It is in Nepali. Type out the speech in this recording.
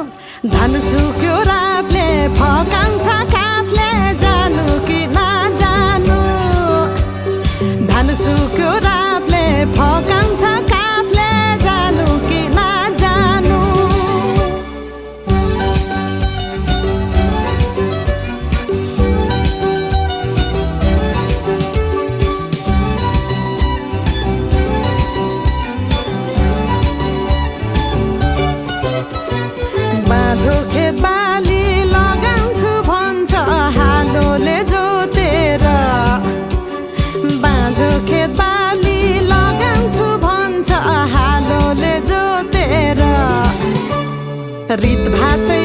धान सुक्यो रातले फकाउँछ काफले जानु कि नजानु धान सुक्यो रातले फकाउँछ काफले जानु कि नजानु बाँझो खेत बाली लगाउँछु भन्छ हालोले जोतेर बाँझो खेत बाली लगाउँछु भन्छ हालोले जोतेर रित भातै